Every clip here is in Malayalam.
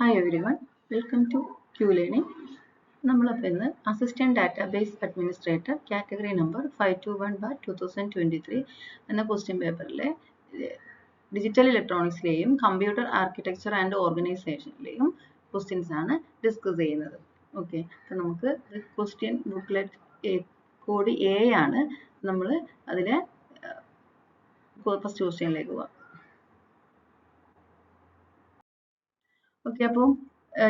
Hi everyone, welcome to Q-Learning. നമ്മളപ്പോൾ ഇന്ന് assistant database administrator category number 521/2023 എന്ന ക്വസ്റ്റ്യൻ പേപ്പറിലെ ഡിജിറ്റൽ ഇലക്ട്രോണിക്സിലെയും കമ്പ്യൂട്ടർ ആർക്കിടെക്ചർ ആൻഡ് ഓർഗനൈസേഷനിലെയും ക്വസ്റ്റ്യൻസ് ആണ് ഡിസ്കസ് ചെയ്യുന്നത്. ഓക്കെ, അപ്പോൾ നമുക്ക് ക്വസ്റ്റ്യൻ ബുക്ക്ലെറ്റ് കോഡ് എ ആണ്. നമ്മൾ അതിലെ ഫസ്റ്റ് ക്വസ്റ്റ്യനിലേക്ക് പോകാം. ഓക്കെ, അപ്പോൾ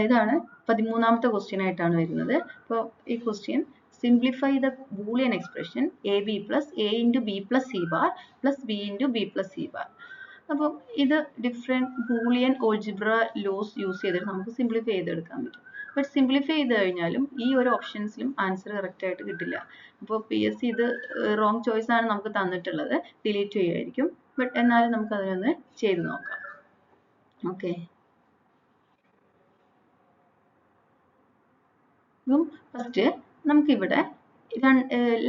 ഇതാണ് 13ാമത്തെ ക്വസ്റ്റ്യൻ ആയിട്ടാണ് വരുന്നത്. അപ്പോൾ ഈ question simplify the Boolean expression A B plus A into B plus C bar plus B into B plus C bar. അപ്പോൾ ഇത് different Boolean algebra laws use ചെയ്തിട്ട് നമുക്ക് സിംപ്ലിഫൈ ചെയ്തെടുക്കാൻ പറ്റും. ബട്ട് സിംപ്ലിഫൈ ചെയ്ത് കഴിഞ്ഞാലും ഈ ഒരു ഓപ്ഷൻസിലും ആൻസർ കറക്റ്റ് ആയിട്ട് കിട്ടില്ല. അപ്പോൾ PSC ഇത് റോങ് ചോയ്സ് ആണ് നമുക്ക് തന്നിട്ടുള്ളത്, ഡിലീറ്റ് ചെയ്യുമായിരിക്കും. ബട്ട് എന്നാലും നമുക്ക് അതിനൊന്ന് ചെയ്ത് നോക്കാം. ഓക്കെ, ഫസ്റ്റ് നമുക്കിവിടെ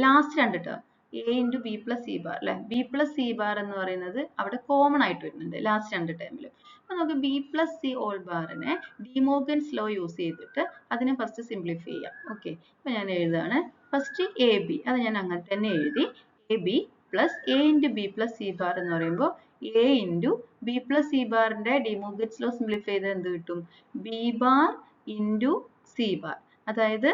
ലാസ്റ്റ് രണ്ട് term A into B plus C bar അല്ലെ, ബി പ്ലസ് സി ബാർ എന്ന് പറയുന്നത് അവിടെ കോമൺ ആയിട്ട് വരുന്നുണ്ട് ലാസ്റ്റ് രണ്ട് ടേമിൽ. അപ്പൊ നമുക്ക് ബി പ്ലസ് സി ഓൾ ബാറിനെ ഡിമോർഗൻസ് ലോ യൂസ് ചെയ്തിട്ട് അതിനെ ഫസ്റ്റ് സിംപ്ലിഫൈ ചെയ്യാം. ഓക്കെ, അപ്പൊ ഞാൻ എഴുതാണ് ഫസ്റ്റ് എ ബി, അത് ഞാൻ അങ്ങനെ തന്നെ എഴുതി. A B plus A into B plus C bar എന്ന് പറയുമ്പോൾ A into B plus C ബാറിന്റെ ഡിമോർഗൻസ് ലോ സിംപ്ലിഫൈ ചെയ്ത് എന്ത് കിട്ടും? B bar into C bar. അതായത്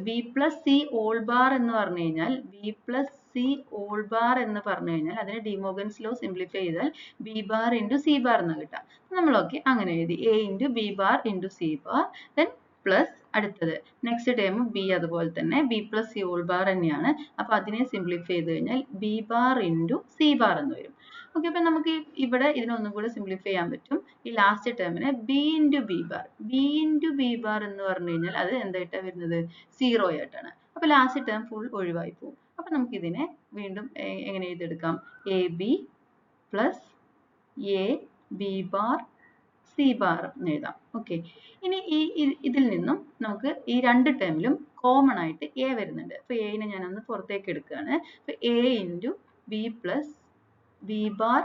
B plus C all bar എന്ന് പറഞ്ഞു കഴിഞ്ഞാൽ B plus C all bar എന്ന് പറഞ്ഞു കഴിഞ്ഞാൽ അതിനെ ഡിമോർഗൻസ് ലോ സിംപ്ലിഫൈ ചെയ്താൽ B bar into C bar എന്ന് കിട്ടാം. നമ്മളൊക്കെ അങ്ങനെ എഴുതി, A into B bar into C bar, then plus അടുത്തത് നെക്സ്റ്റ് ടേം ബി, അതുപോലെ തന്നെ B plus C all bar തന്നെയാണ്. അപ്പൊ അതിനെ സിംപ്ലിഫൈ ചെയ്ത് കഴിഞ്ഞാൽ B bar into C bar എന്ന് വരും. ഓക്കെ, അപ്പൊ നമുക്ക് ഇവിടെ ഇതിനൊന്നും കൂടെ സിംപ്ലിഫൈ ചെയ്യാൻ പറ്റും. ഈ ലാസ്റ്റ് ടേമിനെ B into B bar, B into B bar എന്ന് പറഞ്ഞു കഴിഞ്ഞാൽ അത് എന്തായിട്ടാണ് വരുന്നത്? 0 ആയിട്ടാണ്. അപ്പൊ ലാസ്റ്റ് ടേം ഫുൾ ഒഴിവായി പോകും. അപ്പൊ നമുക്ക് ഇതിനെ വീണ്ടും എങ്ങനെ എഴുതിയെടുക്കാം? A B plus A B bar C bar എന്ന് എഴുതാം. ഓക്കെ, ഇനി ഇതിൽ നിന്നും നമുക്ക് ഈ രണ്ട് ടേമിലും കോമൺ ആയിട്ട് എ വരുന്നുണ്ട്. അപ്പൊ എനെ ഞാനൊന്ന് പുറത്തേക്ക് എടുക്കുകയാണ്. അപ്പൊ A into B plus B bar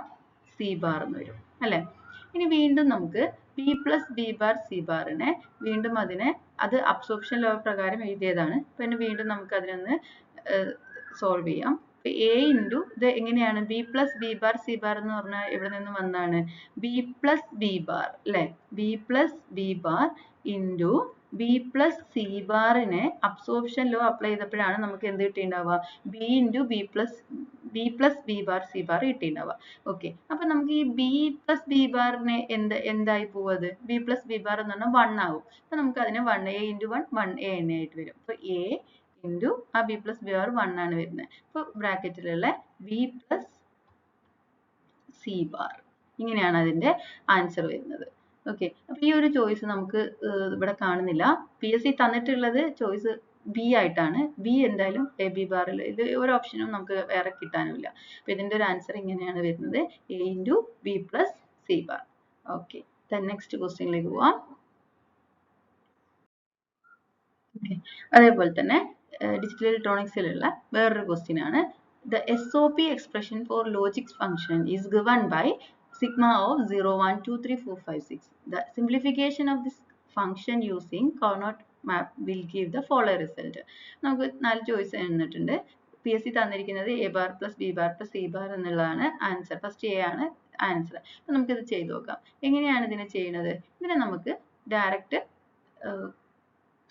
C bar എന്ന് വരും അല്ലെ. ഇനി വീണ്ടും നമുക്ക് B plus B bar C ബാറിനെ വീണ്ടും അത് അബ്സോർപ്ഷൻ ലോ പ്രകാരം എഴുതിയതാണ്. പിന്നെ വീണ്ടും നമുക്ക് അതിനൊന്ന് സോൾവ് ചെയ്യാം. എ ഇൻറ്റു ഇത് എങ്ങനെയാണ്? B plus B bar C bar എന്ന് പറഞ്ഞാൽ ഇവിടെ നിന്ന് വന്നാണ് ബി പ്ലസ് ബി ബാർ അല്ലെ, B plus B bar into B plus C ബാറിനെ അബ്സോർപ്ഷൻ ലോ അപ്ലൈ ചെയ്തപ്പോഴാണ് നമുക്ക് എന്ത് കിട്ടിയിട്ടുണ്ടാവുക? B into B plus B bar C bar കിട്ടിയിട്ടുണ്ടാവുക. ഓക്കെ, അപ്പൊ നമുക്ക് ഈ ബി പ്ലസ് ബി ബാറിനെ എന്തായി പോവത്? ബി പ്ലസ് ബി ബാർ എന്ന് പറഞ്ഞാൽ 1 ആവും. അപ്പൊ നമുക്ക് അതിനെ 1a ഇൻറ്റു 1 a ആയിട്ട് വരും. അപ്പൊ എ ഇൻറ്റു ആ ബി പ്ലസ് ബി ബാർ 1 ആണ് വരുന്നത്. അപ്പൊ ബ്രാക്കറ്റിലുള്ള ബി പ്ലസ് സി ബാർ, ഇങ്ങനെയാണ് അതിന്റെ ആൻസർ വരുന്നത്. ഓക്കെ, അപ്പൊ ഈ ഒരു ചോയ്സ് നമുക്ക് ഇവിടെ കാണുന്നില്ല. PSC തന്നിട്ടുള്ളത് ചോയ്സ് ബി ആയിട്ടാണ്. ബി എന്തായാലും എ ബി ബാറിൽ ഇത് ഒരു ഓപ്ഷനും നമുക്ക് വേറെ കിട്ടാനുമില്ല. അപ്പൊ ഇതിന്റെ ഒരു ആൻസർ ഇങ്ങനെയാണ് വരുന്നത്, A into B plus C bar. Okay, next ക്വസ്റ്റ്യനിലേക്ക് പോവാം. ഓക്കെ, അതേപോലെ തന്നെ ഡിജിറ്റൽ ഇലക്ട്രോണിക്സിലുള്ള വേറൊരു ക്വസ്റ്റ്യൻ ആണ്. The SOP expression for logic function is given by sigma of 0, 1, 2, 3, 4, 5, 6. The simplification of this function using Carnot map will give the following result. നമുക്ക് 4 ചോയ്സ് തന്നിട്ടുണ്ട്. PSC തന്നിരിക്കുന്നത് A bar plus B bar plus C bar എന്നുള്ളതാണ് ആൻസർ. ഫസ്റ്റ് എ ആണ് ആൻസർ. അപ്പൊ നമുക്കിത് ചെയ്ത് നോക്കാം. എങ്ങനെയാണ് ഇതിനെ ചെയ്യുന്നത്? ഇതിനെ നമുക്ക് direct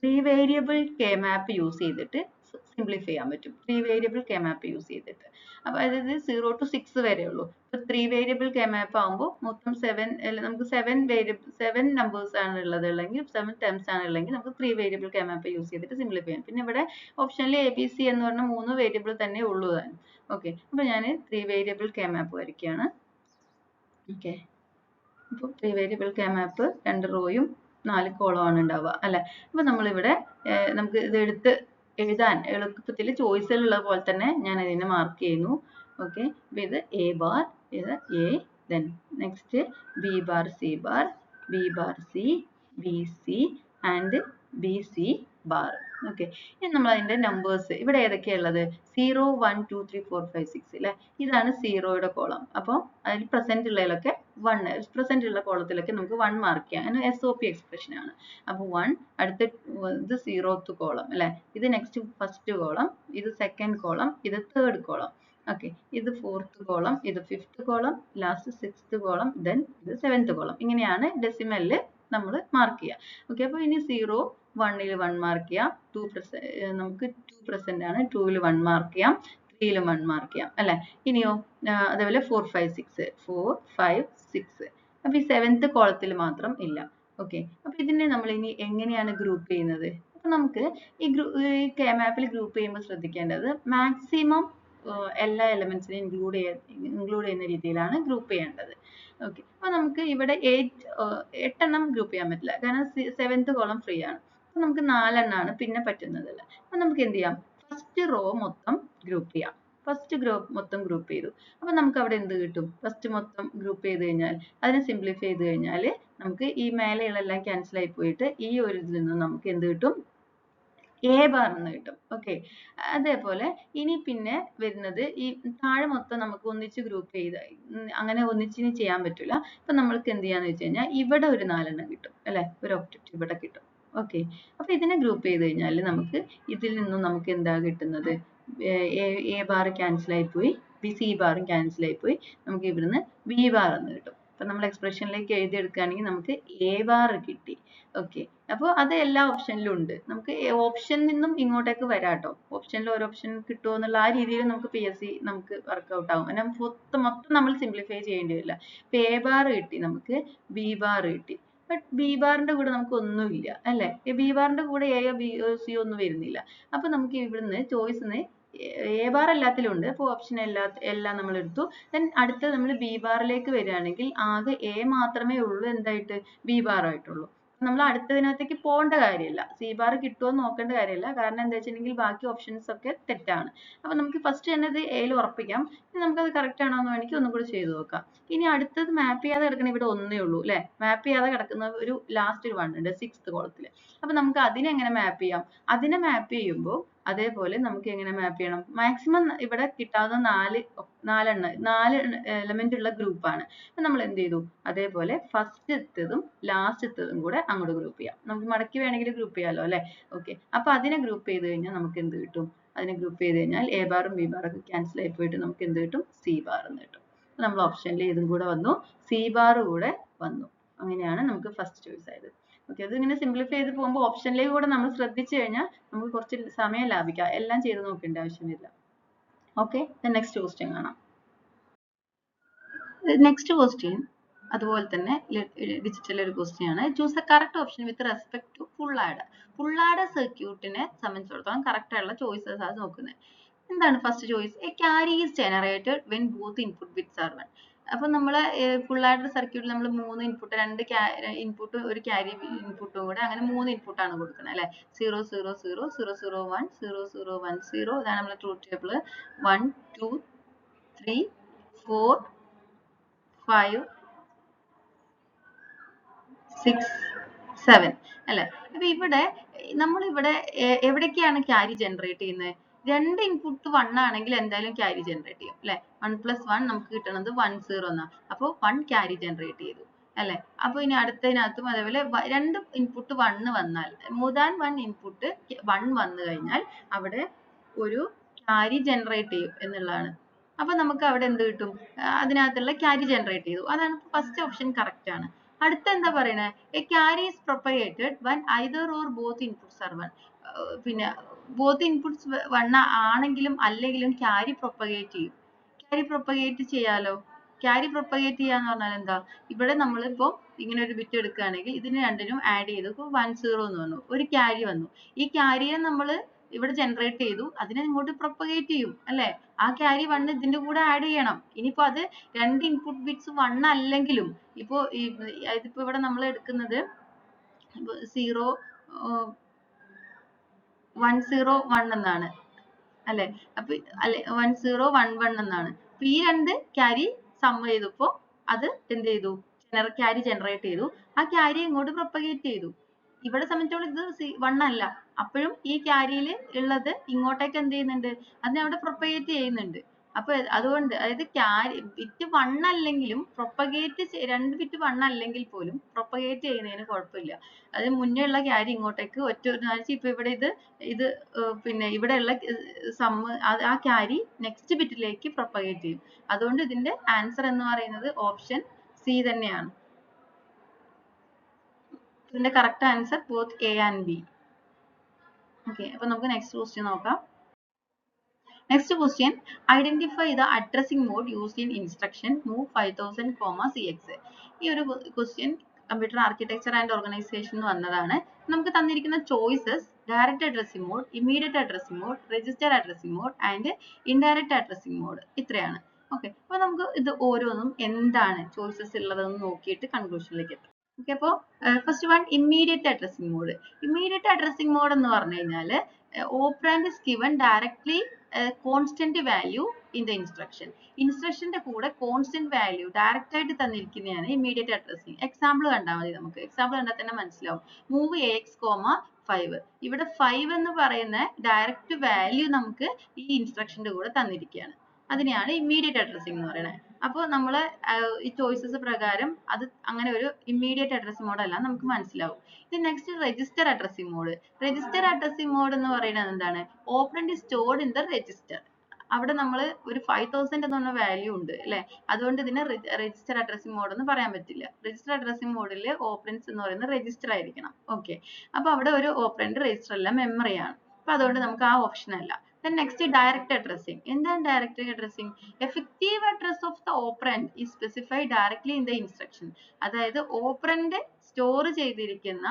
3 variable K map use ചെയ്തിട്ട് സിംപ്ലിഫൈ ചെയ്യാൻ പറ്റും. 3 വേരിയബിൾ കെ മാപ്പ് യൂസ് ചെയ്തിട്ട്. അപ്പൊ അതായത് 0 to 6 വരെ ഉള്ളൂ. ഇപ്പൊ 3 വേരിയബിൾ കെ മാപ്പ് ആകുമ്പോൾ മൊത്തം 7 നമ്പേഴ്സ് ആണ് ഉള്ളതെങ്കിൽ 7 ടേംസ് ആണ് ഉള്ളതെങ്കിൽ നമുക്ക് 3 വേരിയബിൾ കെ മാപ്പ് യൂസ് ചെയ്തിട്ട് സിംപ്ലിഫൈ ചെയ്യാം. പിന്നെ ഇവിടെ ഓപ്ഷനിൽ ABC എന്ന് പറഞ്ഞ 3 വേരിയബിൾ തന്നെ ഉള്ളൂ താനും. ഓക്കെ, അപ്പൊ ഞാൻ 3 വേരിയബിൾ കെ മാപ്പ് വരയ്ക്കുകയാണ്. ഓക്കെ, അപ്പോൾ 3 വേരിയബിൾ കെ മാപ്പ് 2 റോയും 4 കോളം ആണ് ഉണ്ടാവുക അല്ലെ. അപ്പൊ നമ്മളിവിടെ നമുക്ക് ഇത് എടുത്ത് എഴുതാൻ എളുപ്പത്തിൽ ചോയ്സിലുള്ള പോലെ തന്നെ ഞാൻ അതിനെ മാർക്ക് ചെയ്യുന്നു. ഓക്കെ, അപ്പൊ ഇത് എ ബാർ, ഇത് A, then next B bar C bar, B bar C, B C and B C bar. Okay, ഇനി നമ്മൾ അതിന്റെ നമ്പേഴ്സ് ഇവിടെ ഏതൊക്കെയാ ഉള്ളത്? 0, 1, 2, 3, 4, 5, 6 അല്ലെ, ഇതാണ് സീറോയുടെ കോളം. അപ്പോൾ അതിൽ പ്രസന്റ് ഉള്ളതിലൊക്കെ 1, പ്രസന്റ് ഉള്ള കോളത്തിലൊക്കെ നമുക്ക് 1 മാർക്ക് ചെയ്യാം. അങ്ങനെ SOP എക്സ്പ്രഷൻ ആണ്. അപ്പോൾ 1, അടുത്ത ഇത് 0th കോളം അല്ലെ, ഇത് നെക്സ്റ്റ് ഫസ്റ്റ് കോളം, ഇത് സെക്കൻഡ് കോളം, ഇത് തേർഡ് കോളം. ഓക്കെ, ഇത് 4th കോളം, ഇത് 5th column, last 6th column, then ഇത് 7th കോളം. ഇങ്ങനെയാണ് ഡെസിമലിൽ നമ്മൾ മാർക്ക് ചെയ്യുക. ഓക്കെ, അപ്പോൾ ഇനി 0, 1ൽ 1 മാർക്ക് ചെയ്യാം, നമുക്ക് 2 പ്രസന്റ് ആണ്, 2ൽ 1 മാർക്ക് ചെയ്യാം, 3ലും 1 മാർക്ക് ചെയ്യാം അല്ലെ. ഇനിയോ അതേപോലെ 4, 5, 6, 4, 5, 6. അപ്പൊ ഈ 7th കോളത്തിൽ മാത്രം ഇല്ല. ഓക്കെ, അപ്പൊ ഇതിനെ നമ്മൾ ഇനി എങ്ങനെയാണ് ഗ്രൂപ്പ് ചെയ്യുന്നത്? അപ്പൊ നമുക്ക് ഈ മാപ്പിൽ ഗ്രൂപ്പ് ചെയ്യുമ്പോൾ ശ്രദ്ധിക്കേണ്ടത് മാക്സിമം എല്ലാ എലമെന്റ്സിനെയും ഇൻക്ലൂഡ് ചെയ്യുന്ന രീതിയിലാണ് ഗ്രൂപ്പ് ചെയ്യേണ്ടത്. ഓക്കെ, അപ്പൊ നമുക്ക് ഇവിടെ 8 എണ്ണം ഗ്രൂപ്പ് ചെയ്യാൻ പറ്റില്ല, കാരണം 7th കോളം ഫ്രീ ആണ്. അപ്പൊ നമുക്ക് 4 എണ്ണമാണ് പിന്നെ പറ്റുന്നത്. അപ്പൊ നമുക്ക് എന്ത് ചെയ്യാം? ഫസ്റ്റ് റോ മൊത്തം ഗ്രൂപ്പ് ചെയ്യാം. ഫസ്റ്റ് മൊത്തം ഗ്രൂപ്പ് ചെയ്തു. അപ്പൊ നമുക്ക് അവിടെ എന്ത് കിട്ടും? ഫസ്റ്റ് മൊത്തം ഗ്രൂപ്പ് ചെയ്ത് കഴിഞ്ഞാൽ അതിനെ സിംപ്ലിഫൈ ചെയ്ത് കഴിഞ്ഞാൽ നമുക്ക് ഈ മേലെയുള്ളതെല്ലാം ക്യാൻസൽ ആയി പോയിട്ട് ഈ ഒരു ഇതിൽ നിന്ന് നമുക്ക് എന്ത് കിട്ടും? A bar എന്ന് കിട്ടും. ഓക്കെ, അതേപോലെ ഇനി പിന്നെ വരുന്നത് ഈ താഴെ മൊത്തം നമുക്ക് ഒന്നിച്ച് ഗ്രൂപ്പ് ചെയ്ത് അങ്ങനെ ഒന്നിച്ചിന് ചെയ്യാൻ പറ്റില്ല. അപ്പൊ നമ്മൾക്ക് എന്ത് ചെയ്യാന്ന് വെച്ച് കഴിഞ്ഞാൽ ഇവിടെ ഒരു 4 എണ്ണം കിട്ടും അല്ലെ, ഒരു ഒക്ടറ്റ് ഇവിടെ കിട്ടും. ഓക്കെ, അപ്പൊ ഇതിനെ ഗ്രൂപ്പ് ചെയ്ത് കഴിഞ്ഞാൽ നമുക്ക് ഇതിൽ നിന്നും നമുക്ക് എന്താ കിട്ടുന്നത്? A bar ക്യാൻസൽ ആയി പോയി, C ബാറും ക്യാൻസൽ ആയി പോയി, നമുക്ക് ഇവിടുന്ന് B bar എന്ന് കിട്ടും. അപ്പൊ നമ്മൾ എക്സ്പ്രഷനിലേക്ക് എഴുതിയെടുക്കുകയാണെങ്കിൽ നമുക്ക് A bar കിട്ടി. ഓക്കെ, അപ്പോൾ അത് എല്ലാ ഓപ്ഷനിലും ഉണ്ട്. നമുക്ക് ഓപ്ഷനിൽ നിന്നും ഇങ്ങോട്ടേക്ക് വരാം കേട്ടോ. ഓപ്ഷനിൽ ഒരു ഓപ്ഷൻ കിട്ടുമോ എന്നുള്ള ആ രീതിയിൽ നമുക്ക് PSC നമുക്ക് വർക്ക്ഔട്ട് ആവും. കാരണം മൊത്തം നമ്മൾ സിംപ്ലിഫൈ ചെയ്യേണ്ടി വരില്ല. ഇപ്പൊ A bar കിട്ടി, നമുക്ക് B bar കിട്ടി. ബട്ട് B ബാറിന്റെ കൂടെ നമുക്ക് ഒന്നുമില്ല അല്ലെ, B ബാറിന്റെ കൂടെ A, B, C ഒന്നും വരുന്നില്ല. അപ്പൊ നമുക്ക് ഇവിടുന്ന് ചോയ്സിന് A bar എല്ലാത്തിലും ഉണ്ട്. അപ്പോൾ ഓപ്ഷൻ എല്ലാം നമ്മൾ എടുത്തു. ദെൻ അടുത്ത നമ്മൾ B ബാറിലേക്ക് വരികയാണെങ്കിൽ ആകെ A മാത്രമേ ഉള്ളൂ എന്തായിട്ട്? B bar ആയിട്ടുള്ളൂ. നമ്മൾ അടുത്തതിനകത്തേക്ക് പോകേണ്ട കാര്യമില്ല. C bar കിട്ടുമോ എന്ന് നോക്കേണ്ട കാര്യമില്ല. കാരണം എന്താ വെച്ചിട്ടുണ്ടെങ്കിൽ ബാക്കി ഓപ്ഷൻസ് ഒക്കെ തെറ്റാണ്. അപ്പൊ നമുക്ക് ഫസ്റ്റ് തന്നെ ഇത് Aയിൽ ഉറപ്പിക്കാം. ഇനി നമുക്കത് കറക്റ്റ് ആണോ എന്ന് വേണമെങ്കിൽ ഒന്നും കൂടി ചെയ്ത് നോക്കാം. ഇനി അടുത്തത് മാപ്പ് ചെയ്യാതെ കിടക്കുന്ന ഇവിടെ ഒന്നേ ഉള്ളൂ അല്ലെ, മാപ്പ് ചെയ്യാതെ കിടക്കുന്ന ഒരു ലാസ്റ്റ് ഒരു 1 ഉണ്ട് 6th കോളത്തിൽ. അപ്പൊ നമുക്ക് അതിനെ എങ്ങനെ മാപ്പ് ചെയ്യാം? അതിനെ മാപ്പ് ചെയ്യുമ്പോൾ അതേപോലെ നമുക്ക് എങ്ങനെ മാപ്പ് ചെയ്യണം? മാക്സിമം ഇവിടെ കിട്ടാവുന്ന 4 എലമെന്റ് ഉള്ള ഗ്രൂപ്പാണ്. അപ്പൊ നമ്മൾ എന്ത് ചെയ്തു? അതേപോലെ ഫസ്റ്റത്തതും ലാസ്റ്റത്തതും കൂടെ അങ്ങോട്ട് ഗ്രൂപ്പ് ചെയ്യാം. നമുക്ക് മടക്കി വേണമെങ്കിൽ ഗ്രൂപ്പ് ചെയ്യാലോ അല്ലെ. ഓക്കെ, അപ്പൊ അതിനെ ഗ്രൂപ്പ് ചെയ്ത് കഴിഞ്ഞാൽ നമുക്ക് എന്ത് കിട്ടും? അതിനെ ഗ്രൂപ്പ് ചെയ്ത് കഴിഞ്ഞാൽ A ബാറും B ബാറും ഒക്കെ ക്യാൻസൽ ആയി പോയിട്ട് നമുക്ക് എന്ത് കിട്ടും? C bar എന്ന് കിട്ടും. നമ്മൾ ഓപ്ഷനിൽ ഇതും കൂടെ വന്നു, C bar കൂടെ വന്നു. അങ്ങനെയാണ് നമുക്ക് ഫസ്റ്റ് ചോയ്സ് ആയത്. ഓക്കെ, അത് ഇങ്ങനെ സിംപ്ലിഫൈ ചെയ്ത് പോകുമ്പോൾ ഓപ്ഷനിലേക്ക് കൂടെ നമ്മൾ ശ്രദ്ധിച്ചു കഴിഞ്ഞാൽ നമുക്ക് കുറച്ച് സമയം ലാഭിക്കാം. എല്ലാം ചെയ്ത് നോക്കേണ്ട ആവശ്യമില്ല. ഓക്കെ, നെക്സ്റ്റ് ക്വസ്റ്റ്യൻ കാണാം. നെക്സ്റ്റ് ക്വസ്റ്റ്യൻ അതുപോലെ തന്നെ ഡിജിറ്റൽ ഒരു ക്വസ്റ്റ്യൻ ആണ്. Choose a correct option with respect to full adder. Full adder സർക്യൂട്ടിനെ സംബന്ധിച്ചിടത്തോളം കറക്റ്റ് ആയിട്ടുള്ള ചോയ്സസ് ആണ് നോക്കുന്നത്. എന്താണ് first choice? A carry is generated when both input bits are 1. അപ്പൊ നമ്മൾ ഫുൾ ആഡർ സർക്യൂട്ടിൽ നമ്മൾ 3 ഇൻപുട്ട്, 2 ഇൻപുട്ട്, ഒരു ക്യാരി ഇൻപുട്ടും കൂടെ അങ്ങനെ 3 ഇൻപുട്ട് ആണ് കൊടുക്കുന്നത് അല്ലെ. 0 0 0 0 0 1 0 0 1 0. ഇതാണ് നമ്മുടെ ട്രൂത്ത് ടേബിൾ. 1 2 3 4 5 6 7 അല്ലെ. അപ്പൊ ഇവിടെ നമ്മളിവിടെ എവിടേക്കാണ് ക്യാരി ജനറേറ്റ് ചെയ്യുന്നത്? 2 ഇൻപുട്ട് 1 ആണെങ്കിൽ എന്തായാലും ക്യാരി ജനറേറ്റ് ചെയ്യും അല്ലെ. 1 + 1 നമുക്ക് കിട്ടുന്നത് 1 0 എന്നാണ്. അപ്പോൾ 1 ക്യാരി ജനറേറ്റ് ചെയ്തു അല്ലെ. അപ്പൊ ഇനി അടുത്തതിനകത്തും അതേപോലെ 2 ഇൻപുട്ട് 1 വന്നാൽ, മോർ ദാൻ 1 ഇൻപുട്ട് 1 വന്നു കഴിഞ്ഞാൽ അവിടെ ഒരു ക്യാരി ജനറേറ്റ് ചെയ്യും എന്നുള്ളതാണ്. അപ്പൊ നമുക്ക് അവിടെ എന്ത് കിട്ടും? അതിനകത്തുള്ള ക്യാരി ജനറേറ്റ് ചെയ്തു. അതാണ് ഫസ്റ്റ് ഓപ്ഷൻ കറക്റ്റ് ആണ്. അടുത്ത എന്താ പറയണേ? A carry is propagated when either or both inputs are 1. പിന്നെ both inputs 1 ആണെങ്കിലും അല്ലെങ്കിലും ക്യാരി പ്രൊപ്പഗേറ്റ് ചെയ്യും. ക്യാരി പ്രൊപ്പഗേറ്റ് ചെയ്യാലോ. ക്യാരി പ്രൊപ്പഗേറ്റ് ചെയ്യാന്ന് പറഞ്ഞാൽ എന്താ? ഇവിടെ നമ്മളിപ്പോ ഇങ്ങനെ ഒരു ബിറ്റ് എടുക്കുകയാണെങ്കിൽ ഇതിന് രണ്ടിനും ആഡ് ചെയ്തു. ഇപ്പൊ 1 0 എന്ന് വന്നു, ഒരു ക്യാരി വന്നു. ഈ ക്യാരിയെ നമ്മൾ ഇവിടെ ജനറേറ്റ് ചെയ്തു, അതിനെ ഇങ്ങോട്ട് പ്രൊപ്പഗേറ്റ് ചെയ്യും അല്ലെ. ആ ക്യാരി 1 ഇതിന്റെ കൂടെ ആഡ് ചെയ്യണം. ഇനിയിപ്പോ അത് 2 ഇൻപുട്ട് ബിറ്റ്സ് 1 അല്ലെങ്കിലും, ഇതിപ്പോ ഇവിടെ നമ്മൾ എടുക്കുന്നത് 0 1 0 1 എന്നാണ് അല്ലെ. അപ്പൊ 1 0 1 1 എന്നാണ്. അപ്പൊ ഈ 2 ക്യാരി സം ചെയ്തപ്പോ അത് എന്ത് ചെയ്തു? ക്യാരി ജനറേറ്റ് ചെയ്തു. ആ ക്യാരി ഇങ്ങോട്ട് പ്രൊപ്പഗേറ്റ് ചെയ്തു. ഇവിടെ സംബന്ധിച്ചോളം ഇത് 1 അല്ല, അപ്പോഴും ഈ ക്യാരിയിൽ ഉള്ളത് ഇങ്ങോട്ടേക്ക് എന്ത് ചെയ്യുന്നുണ്ട്, അതിനെ അവിടെ പ്രൊപ്പഗേറ്റ് ചെയ്യുന്നുണ്ട്. അപ്പൊ അതുകൊണ്ട് അതായത് ബിറ്റ് 1 അല്ലെങ്കിലും പ്രൊപ്പഗേറ്റ് 2 ബിറ്റ് 1 അല്ലെങ്കിൽ പോലും പ്രൊപ്പഗേറ്റ് ചെയ്യുന്നതിന് കുഴപ്പമില്ല. അത് മുന്നേ ഉള്ള ക്യാരി ഇങ്ങോട്ടേക്ക് ഇപ്പൊ ഇവിടെ ഇത് പിന്നെ ഇവിടെയുള്ള സമ്മ് ആ ക്യാരി നെക്സ്റ്റ് ബിറ്റിലേക്ക് പ്രൊപ്പഗേറ്റ് ചെയ്യും. അതുകൊണ്ട് ഇതിന്റെ ആൻസർ എന്ന് പറയുന്നത് ഓപ്ഷൻ സി തന്നെയാണ്. ഇതിന്റെ correct answer both A and B. Okay, അപ്പൊ നമുക്ക് നെക്സ്റ്റ് ക്വസ്റ്റ്യൻ നോക്കാം. Next question, identify the addressing mode used in instruction move 5000, CX. ഈ ഒരു question computer architecture and organisation വന്നതാണ്. നമുക്ക് തന്നിരിക്കുന്ന choices direct addressing mode, immediate addressing mode, register addressing mode and indirect addressing mode. ഇത്രയാണ്. ഓക്കെ, അപ്പൊ നമുക്ക് ഇത് ഓരോന്നും എന്താണ് ചോയ്സസ് ഉള്ളതെന്ന് നോക്കിയിട്ട് കൺക്ലൂഷനിലേക്ക് എത്താം. ഓക്കെ, അപ്പോൾ first one immediate addressing mode. Immediate addressing mode എന്ന് പറഞ്ഞു കഴിഞ്ഞാൽ operand is given directly constant value in the instruction. ഇൻസ്ട്രക്ഷന്റെ കൂടെ കോൺസ്റ്റന്റ് വാല്യൂ ഡയറക്റ്റ് ആയിട്ട് തന്നിരിക്കുന്നതാണ് ഇമ്മീഡിയറ്റ് അഡ്രസ്സിംഗ്. എക്സാമ്പിൾ കണ്ടാൽ മതി, നമുക്ക് എക്സാമ്പിൾ കണ്ടാൽ തന്നെ മനസ്സിലാവും. Move AX, 5. ഇവിടെ 5 എന്ന് പറയുന്ന ഡയറക്റ്റ് വാല്യൂ നമുക്ക് ഈ ഇൻസ്ട്രക്ഷന്റെ കൂടെ തന്നിരിക്കുകയാണ്. അതിനെയാണ് ഇമ്മീഡിയറ്റ് അഡ്രസ്സിംഗ് എന്ന് പറയുന്നത്. അപ്പോൾ നമ്മൾ ഈ ചോയ്സസ് പ്രകാരം അത് അങ്ങനെ ഒരു ഇമ്മീഡിയറ്റ് അഡ്രസ്സിംഗ് മോഡ് അല്ല നമുക്ക് മനസ്സിലാവും. ഇത് next register addressing mode. Register addressing mode എന്ന് പറയുന്നത് എന്താണ്? Operand is stored in the register. അവിടെ നമ്മൾ ഒരു 5000 എന്ന് പറഞ്ഞ വാല്യൂ ഉണ്ട് അല്ലെ, അതുകൊണ്ട് ഇതിനെ രജിസ്റ്റർ അഡ്രസ്സിംഗ് മോഡ് എന്ന് പറയാൻ പറ്റില്ല. രജിസ്റ്റർ അഡ്രസ്സിംഗ് മോഡിൽ ഓപ്പറൻഡ്സ് എന്ന് പറയുന്നത് രജിസ്റ്റർ ആയിരിക്കണം. ഓക്കെ, അപ്പൊ അവിടെ ഒരു ഓപ്പറൻഡ് രജിസ്റ്റർ അല്ല, മെമ്മറി ആണ്. അപ്പൊ അതുകൊണ്ട് നമുക്ക് ആ ഓപ്ഷൻ അല്ല. Then next direct addressing. എന്താണ് direct addressing? Effective address of the operand is specified directly in the instruction. അതായത് ഓപ്പറൻഡ് സ്റ്റോർ ചെയ്തിരിക്കുന്ന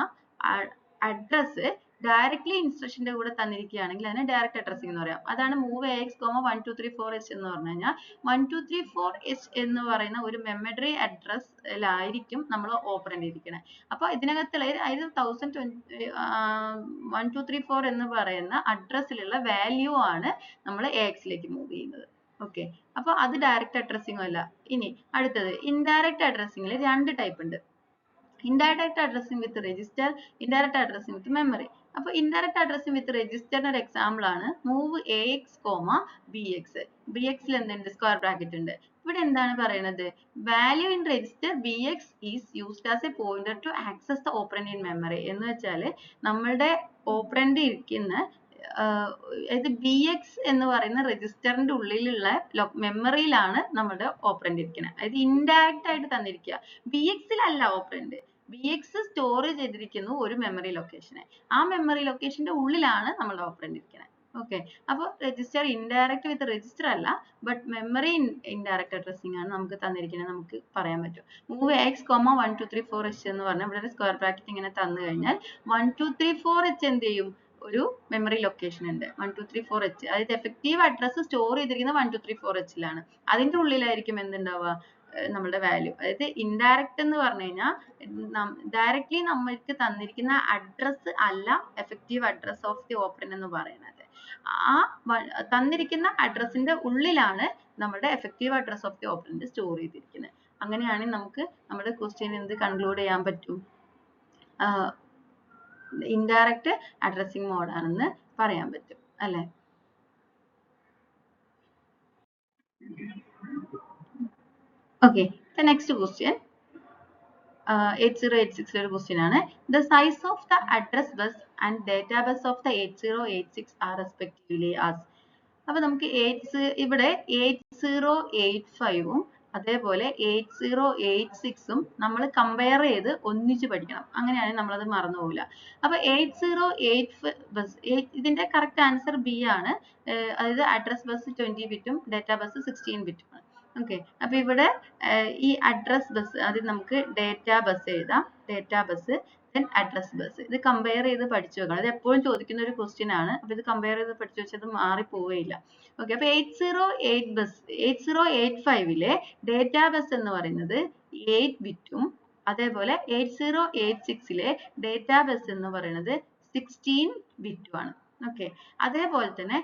അഡ്രസ് ഡയറക്ട്ലി ഇൻസ്ട്രക്ഷന്റെ കൂടെ തന്നിരിക്കുകയാണെങ്കിൽ അതിനെ ഡയറക്റ്റ് അഡ്രസ്സിംഗ് എന്ന് പറയാം. അതാണ് മൂവ് AX, 1234H എന്ന് പറഞ്ഞു കഴിഞ്ഞാൽ 1234H എന്ന് പറയുന്ന ഒരു മെമ്മറി അഡ്രസ്സിലായിരിക്കും നമ്മൾ ഓപ്പറൻഡ് ഇരിക്കുന്നത്. അപ്പൊ ഇതിനകത്തുള്ള അതായത് 1234 എന്ന് പറയുന്ന അഡ്രസ്സിലുള്ള വാല്യൂ ആണ് നമ്മൾ AX-ലേക്ക് മൂവ് ചെയ്യുന്നത്. ഓക്കെ, അപ്പൊ അത് ഡയറക്റ്റ് അഡ്രസ്സിംഗ് അല്ല. ഇനി അടുത്തത് ഇൻഡയറക്റ്റ് അഡ്രസ്സിംഗിൽ 2 ടൈപ്പ് ഉണ്ട്. Indirect addressing with register, indirect addressing with memory. അപ്പൊ ഇൻഡയറക്റ്റ് അഡ്രസ്സിംഗ് വിത്ത് രജിസ്റ്ററിന്റെ ഒരു എക്സാമ്പിൾ ആണ് മൂവ് AX, BX. BX-ൽ എന്തുണ്ട്? സ്ക്വയർ ബ്രാക്കറ്റ് ഉണ്ട്. ഇവിടെ എന്താണ് പറയുന്നത്? Value in register BX is used as a pointer to access the operand in memory. എന്ന് വെച്ചാൽ നമ്മളുടെ ഓപ്പറൻഡ് ഇരിക്കുന്ന BX എന്ന് പറയുന്ന രജിസ്റ്ററിന്റെ ഉള്ളിലുള്ള മെമ്മറിയിലാണ് നമ്മുടെ ഓപ്പറൻഡ് ഇരിക്കുന്നത്. അതായത് ഇൻഡയറക്റ്റ് ആയിട്ട് തന്നിരിക്കുക. BX-ൽ ഓപ്പറൻഡ്. BX സ്റ്റോർ ചെയ്തിരിക്കുന്നു ഒരു മെമ്മറി ലൊക്കേഷനെ. ആ മെമ്മറി ലൊക്കേഷന്റെ ഉള്ളിലാണ് നമ്മുടെ ഓപ്പറൻഡ് ഇരിക്കുന്നത്. ഓക്കെ, അപ്പോൾ രജിസ്റ്റർ ഇൻഡയറക്റ്റ് വിത്ത് രജിസ്റ്റർ അല്ല, ബട്ട് മെമ്മറി ഇൻഡയറക്റ്റ് അഡ്രസ്സിംഗ് ആണ് നമുക്ക് തന്നിരിക്കുന്നത്. നമുക്ക് പറയാൻ പറ്റും മൂവ് AX, 1234H എന്ന് പറഞ്ഞാൽ ഇവിടെ സ്ക്വയർ ബ്രാക്കറ്റ് ഇങ്ങനെ തന്നു കഴിഞ്ഞാൽ 1234H എന്ത് ചെയ്യും? ഒരു മെമ്മറി ലൊക്കേഷൻ ഉണ്ട് 1234H. അതായത് എഫക്റ്റീവ് അഡ്രസ് സ്റ്റോർ ചെയ്തിരിക്കുന്നത് 1234H-ലാണ്. അതിന്റെ ഉള്ളിലായിരിക്കും എന്തുണ്ടാവുക? നമ്മുടെ വാല്യൂ. അതായത് ഇൻഡയറക്റ്റ് എന്ന് പറഞ്ഞു കഴിഞ്ഞാൽ ഡയറക്ട്ലി നമ്മൾക്ക് തന്നിരിക്കുന്ന അഡ്രസ് അല്ല effective address of the operant എന്ന് പറയുന്നത്. ആ തന്നിരിക്കുന്ന അഡ്രസ്സിന്റെ ഉള്ളിലാണ് നമ്മുടെ effective address of the operant store ചെയ്തിരിക്കുന്നത്. അങ്ങനെയാണെങ്കിൽ നമുക്ക് നമ്മുടെ ക്വസ്റ്റ്യൻ എന്ത് കൺക്ലൂഡ് ചെയ്യാൻ പറ്റും? ഇൻഡയറക്റ്റ് അഡ്രസ്സിംഗ് മോഡ് ആണെന്ന് പറയാൻ പറ്റും അല്ലെ. Okay, the next question, 8086 ഒരു question ആണ്. The size of the address bus and data bus of the 8086 are respectively as. അപ്പോൾ നമുക്ക് ഇവിടെ 8085-ഉം അതേപോലെ 8086-ഉം നമ്മൾ കമ്പയർ ചെയ്ത് ഒന്നിച്ച് പഠിക്കണം. അങ്ങനെയാണെങ്കിൽ നമ്മളത് മറന്നു പോകില്ല. അപ്പൊ 8085 ബസ് ഇതിന്റെ കറക്റ്റ് ആൻസർ ബി ആണ്. അതായത് അഡ്രസ് ബസ് 20 ബിറ്റും ഡേറ്റ ബസ് 16 ബിറ്റും ആണ്. ഓക്കെ, അപ്പൊ ഇവിടെ ഈ അഡ്രസ് ബസ് അത് നമുക്ക് ഡേറ്റ ബസ് എഴുതാം. Data bus then address bus. ഇത് കമ്പയർ ചെയ്ത് പഠിച്ചു വെക്കണം. ഇത് എപ്പോഴും ചോദിക്കുന്ന ഒരു ക്വസ്റ്റ്യൻ ആണ്. അപ്പൊ ഇത് കമ്പയർ ചെയ്ത് പഠിച്ചു വെച്ചത് മാറി പോവുകയില്ല. ഓക്കെ, അപ്പൊ 8085-ലെ ഡേറ്റ ബസ് എന്ന് പറയുന്നത് 8 ബിറ്റും അതേപോലെ 8086-ലെ ഡേറ്റ ബസ് എന്ന് പറയുന്നത് 16 ബിറ്റും ആണ്. ഓക്കെ, അതേപോലെ തന്നെ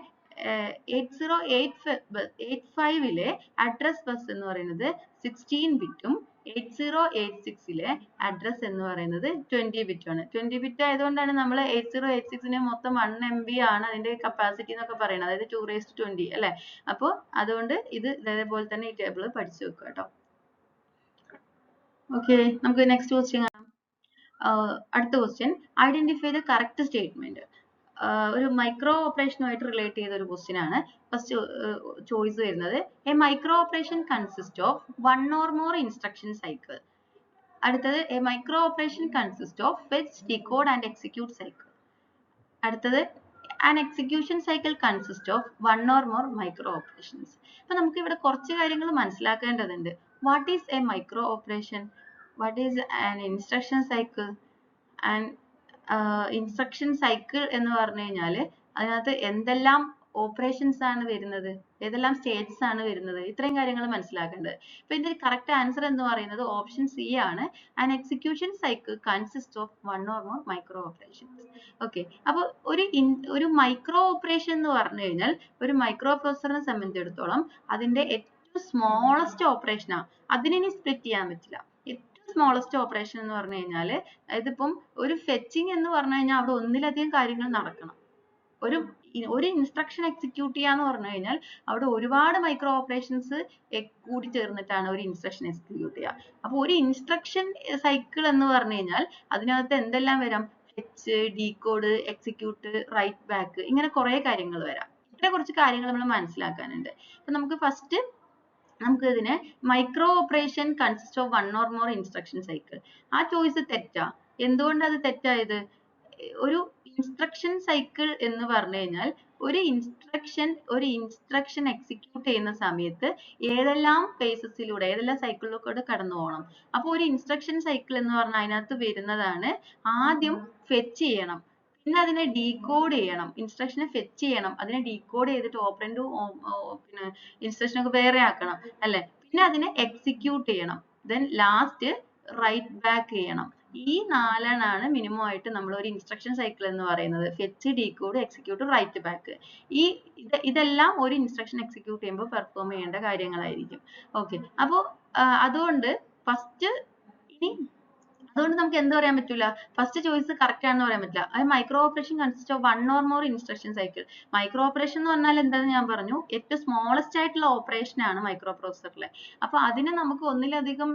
8085 അഡ്രസ് ബസ് എന്ന് പറയുന്നത് 16 ബിറ്റും 8086 അഡ്രസ് എന്ന് പറയുന്നത് 20 ബിറ്റും ആണ്. 20 ബിറ്റ് ആയതുകൊണ്ടാണ് നമ്മൾ 8086 മൊത്തം 1 MB ആണ് അതിന്റെ കപ്പാസിറ്റി എന്നൊക്കെ പറയുന്നത്, അതായത് 2⁻20 അല്ലെ. അപ്പോൾ അതുകൊണ്ട് ഇത് ഇതേപോലെ തന്നെ ഈ ടേബിൾ പഠിച്ചു വെക്കുക കേട്ടോ. ഓക്കെ, നമുക്ക് നെക്സ്റ്റ് ക്വസ്റ്റ്യൻ കാണാം. അടുത്ത question, identify the correct statement. ഒരു മൈക്രോ ഓപ്പറേഷനുമായിട്ട് റിലേറ്റ് ചെയ്ത ഒരു ക്വസ്റ്റ്യൻ ആണ്. ഫസ്റ്റ് ചോയ്സ് വരുന്നത് a micro operation consist of 1 or more instruction cycle. അടുത്തത് a micro operation consist of fetch, decode and execute cycle. അടുത്തത് an execution cycle consist of 1 or more micro operations. അപ്പൊ നമുക്ക് ഇവിടെ കുറച്ച് കാര്യങ്ങൾ മനസ്സിലാക്കേണ്ടതുണ്ട്. What is a micro operation, what is an instruction cycle and instruction cycle എന്ന് പറഞ്ഞു കഴിഞ്ഞാൽ അതിനകത്ത് എന്തെല്ലാം ഓപ്പറേഷൻസ് ആണ് വരുന്നത്, ഏതെല്ലാം സ്റ്റേജസ് ആണ് വരുന്നത്, ഇത്രയും കാര്യങ്ങൾ മനസ്സിലാക്കേണ്ടത്. അപ്പൊ ഇതിന്റെ കറക്റ്റ് ആൻസർ എന്ന് പറയുന്നത് ഓപ്ഷൻ സി ആണ്. An execution cycle consist of 1 or more micro operations. Okay, അപ്പൊ ഒരു മൈക്രോ ഓപ്പറേഷൻ എന്ന് പറഞ്ഞു കഴിഞ്ഞാൽ ഒരു മൈക്രോ പ്രോസസറിനെ സംബന്ധിച്ചിടത്തോളം അതിന്റെ ഏറ്റവും സ്മോളസ്റ്റ് ഓപ്പറേഷൻ ആണ്. അതിനെ സ്പ്ലിറ്റ് ചെയ്യാൻ പറ്റില്ല. സ്മോളസ്റ്റ് ഓപ്പറേഷൻ എന്ന് പറഞ്ഞു കഴിഞ്ഞാൽ ഇതിപ്പം ഒരു ഫെച്ചിങ് എന്ന് പറഞ്ഞു കഴിഞ്ഞാൽ അവിടെ ഒന്നിലധികം കാര്യങ്ങൾ നടക്കണം. ഒരു ഇൻസ്ട്രക്ഷൻ എക്സിക്യൂട്ട് ചെയ്യാന്ന് പറഞ്ഞു കഴിഞ്ഞാൽ അവിടെ ഒരുപാട് മൈക്രോ ഓപ്പറേഷൻസ് കൂടി ചേർന്നിട്ടാണ് ഒരു ഇൻസ്ട്രക്ഷൻ എക്സിക്യൂട്ട് ചെയ്യുക. അപ്പോൾ ഒരു ഇൻസ്ട്രക്ഷൻ സൈക്കിൾ എന്ന് പറഞ്ഞു കഴിഞ്ഞാൽ അതിനകത്ത് എന്തെല്ലാം വരാം, fetch, decode, execute, write back, ഇങ്ങനെ കുറെ കാര്യങ്ങൾ വരാം. ഇത്ര കുറച്ച് കാര്യങ്ങൾ നമ്മൾ മനസ്സിലാക്കാനുണ്ട്. അപ്പൊ നമുക്ക് ഫസ്റ്റ് നമുക്ക് ഇതിനെ micro operation consist of 1 or more instruction cycle. ആ ചോയ്സ് തെറ്റാ. എന്തുകൊണ്ടാണ് അത് തെറ്റായത്? ഒരു ഇൻസ്ട്രക്ഷൻ സൈക്കിൾ എന്ന് പറഞ്ഞു കഴിഞ്ഞാൽ ഒരു ഇൻസ്ട്രക്ഷൻ എക്സിക്യൂട്ട് ചെയ്യുന്ന സമയത്ത് ഏതെല്ലാം ഫേസസിലൂടെ, ഏതെല്ലാം സൈക്കിളിലൂടെ കടന്നു പോകണം. അപ്പോൾ ഒരു ഇൻസ്ട്രക്ഷൻ സൈക്കിൾ എന്ന് പറഞ്ഞാൽ അതിനകത്ത് വരുന്നതാണ് ആദ്യം ഫെച്ച് ചെയ്യണം, പിന്നെ അതിനെ ഡീകോഡ് ചെയ്യണം, ഇൻസ്ട്രക്ഷനെ ഫെച്ച് ചെയ്യണം, അതിനെ ഡീകോഡ് ചെയ്തിട്ട് ഓപ്പറൻഡും പിന്നെ ഇൻസ്ട്രക്ഷൻ ഒക്കെ വേറെ ആക്കണം അല്ലെ. പിന്നെ അതിനെ എക്സിക്യൂട്ട് ചെയ്യണം, ദെൻ ലാസ്റ്റ് റൈറ്റ് ബാക്ക് ചെയ്യണം. ഈ 4 മിനിമം ആയിട്ട് നമ്മൾ ഒരു ഇൻസ്ട്രക്ഷൻ സൈക്കിൾ എന്ന് പറയുന്നത്. Fetch, decode, execute, write back. ഇതെല്ലാം ഒരു ഇൻസ്ട്രക്ഷൻ എക്സിക്യൂട്ട് ചെയ്യുമ്പോൾ പെർഫോം ചെയ്യേണ്ട കാര്യങ്ങളായിരിക്കും. ഓക്കെ, അപ്പോൾ അതുകൊണ്ട് നമുക്ക് എന്ത് പറയാൻ പറ്റില്ല, ഫസ്റ്റ് ചോയ്സ് കറക്റ്റ് ആണെന്ന് പറയാൻ പറ്റില്ല. അത് micro operation consist of 1 or more instruction cycle. Micro operation എന്ന് പറഞ്ഞാൽ എന്താണെന്ന് ഞാൻ പറഞ്ഞു, ഏറ്റവും സ്മോളസ്റ്റ് ആയിട്ടുള്ള ഓപ്പറേഷൻ ആണ് മൈക്രോ പ്രോസസറിലെ. അപ്പൊ അതിന് നമുക്ക് ഒന്നിലധികം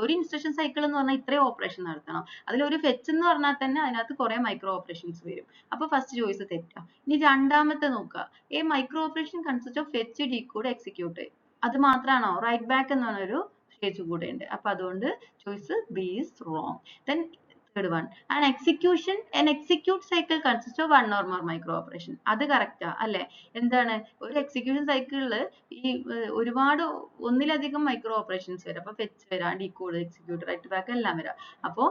ഒരു ഇൻസ്ട്രക്ഷൻ സൈക്കിൾ എന്ന് പറഞ്ഞാൽ ഇത്രയും ഓപ്പറേഷൻ നടത്തണം. അതിലൊരു ഫെച്ച് എന്ന് പറഞ്ഞാൽ തന്നെ അതിനകത്ത് കുറെ മൈക്രോ ഓപ്പറേഷൻസ് വരും. അപ്പൊ ഫസ്റ്റ് ചോയ്സ് തെറ്റാ. ഇനി രണ്ടാമത്തെ നോക്കുക, A micro operation consist of fetch, decode, execute. അത് മാത്രമാണോ? റൈറ്റ് ബാക്ക് എന്ന് പറഞ്ഞൊരു സ്റ്റേജ് കൂടെ ഉണ്ട്. അപ്പൊ അതുകൊണ്ട് choice B is wrong. Then third one, an execute cycle consists of 1 or more micro operation. അത് correct ആ അല്ലെ. എന്താണ്, ഒരു എക്സിക്യൂഷൻ സൈക്കിളിൽ ഈ ഒരുപാട് ഒന്നിലധികം മൈക്രോ ഓപ്പറേഷൻസ് വരാം. അപ്പൊ ഫെച്ച് വരാം, ഡീകോഡ്, എക്സിക്യൂട്ട്, റൈറ്റ് ബാക്ക് എല്ലാം വരാം. അപ്പോ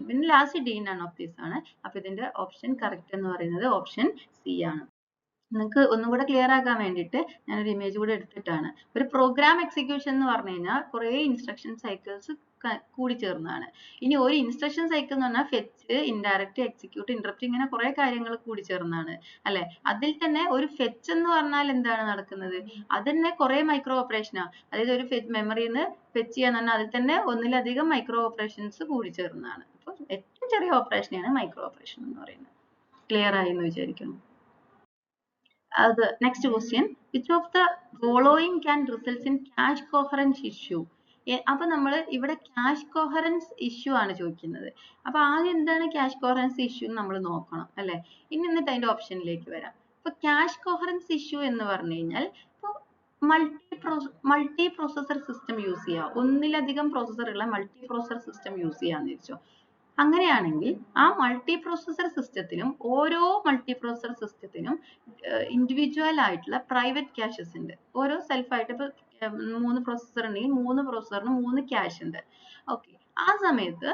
പിന്നെ last D none of these ആണ്. അപ്പൊ ഇതിന്റെ ഓപ്ഷൻ കറക്റ്റ് എന്ന് പറയുന്നത് ഓപ്ഷൻ സി ആണ്. നിങ്ങൾക്ക് ഒന്നും കൂടെ ക്ലിയർ ആക്കാൻ വേണ്ടിയിട്ട് ഞാനൊരു ഇമേജ് കൂടെ എടുത്തിട്ടാണ്. ഒരു പ്രോഗ്രാം എക്സിക്യൂഷൻ എന്ന് പറഞ്ഞു കഴിഞ്ഞാൽ കുറേ ഇൻസ്ട്രക്ഷൻ സൈക്കിൾസ് കൂടി ചേർന്നതാണ്. ഇനി ഒരു ഇൻസ്ട്രക്ഷൻ സൈക്കിൾ എന്ന് പറഞ്ഞാൽ ഫെച്ച്, ഇൻഡയറക്റ്റ്, എക്സിക്യൂട്ട്, ഇന്ററപ്റ്റ്, ഇങ്ങനെ കുറെ കാര്യങ്ങൾ കൂടി ചേർന്നതാണ് അല്ലെ. അതിൽ തന്നെ ഒരു ഫെച്ച് എന്ന് പറഞ്ഞാൽ എന്താണ് നടക്കുന്നത്, അതിന് കുറെ മൈക്രോ ഓപ്പറേഷനാ. അതായത് ഒരു മെമ്മറിന്ന് ഫെച്ച് ചെയ്യാന്ന് പറഞ്ഞാൽ അതിൽ തന്നെ ഒന്നിലധികം മൈക്രോ ഓപ്പറേഷൻസ് കൂടി ചേർന്നതാണ്. അപ്പോൾ ഏറ്റവും ചെറിയ ഓപ്പറേഷനെയാണ് മൈക്രോ ഓപ്പറേഷൻ എന്ന് പറയുന്നത്. ക്ലിയർ ആയി എന്ന് വിചാരിക്കുന്നു. The next question, which of the following can result in cache coherence issue? അപ്പൊ നമ്മൾ ഇവിടെ cache coherence issue ആണ് ചോദിക്കുന്നത്. അപ്പൊ ആദ്യം എന്താണ് cache coherence issue നമ്മൾ നോക്കണം അല്ലെ. എന്നിട്ട് അതിന്റെ ഓപ്ഷനിലേക്ക് വരാം. ഇപ്പൊ cache coherence issue എന്ന് പറഞ്ഞു കഴിഞ്ഞാൽ ഇപ്പൊ മൾട്ടി പ്രോസസർ സിസ്റ്റം യൂസ് ചെയ്യുക, ഒന്നിലധികം പ്രോസസർ ഉള്ള മൾട്ടി പ്രോസസർ സിസ്റ്റം യൂസ് ചെയ്യാന്ന് വെച്ചോ. അങ്ങനെയാണെങ്കിൽ ആ മൾട്ടി പ്രോസസർ സിസ്റ്റത്തിനും ഓരോ മൾട്ടി പ്രോസസർ സിസ്റ്റത്തിനും ഇൻഡിവിജ്വൽ ആയിട്ടുള്ള പ്രൈവറ്റ് ക്യാഷസ് ഉണ്ട്. ഓരോ സെൽഫ് ആയിട്ട് ഇപ്പൊ 3 പ്രോസസർ ഉണ്ടെങ്കിൽ 3 പ്രോസസറിന് 3 ക്യാഷ് ഉണ്ട്. ഓക്കെ, ആ സമയത്ത്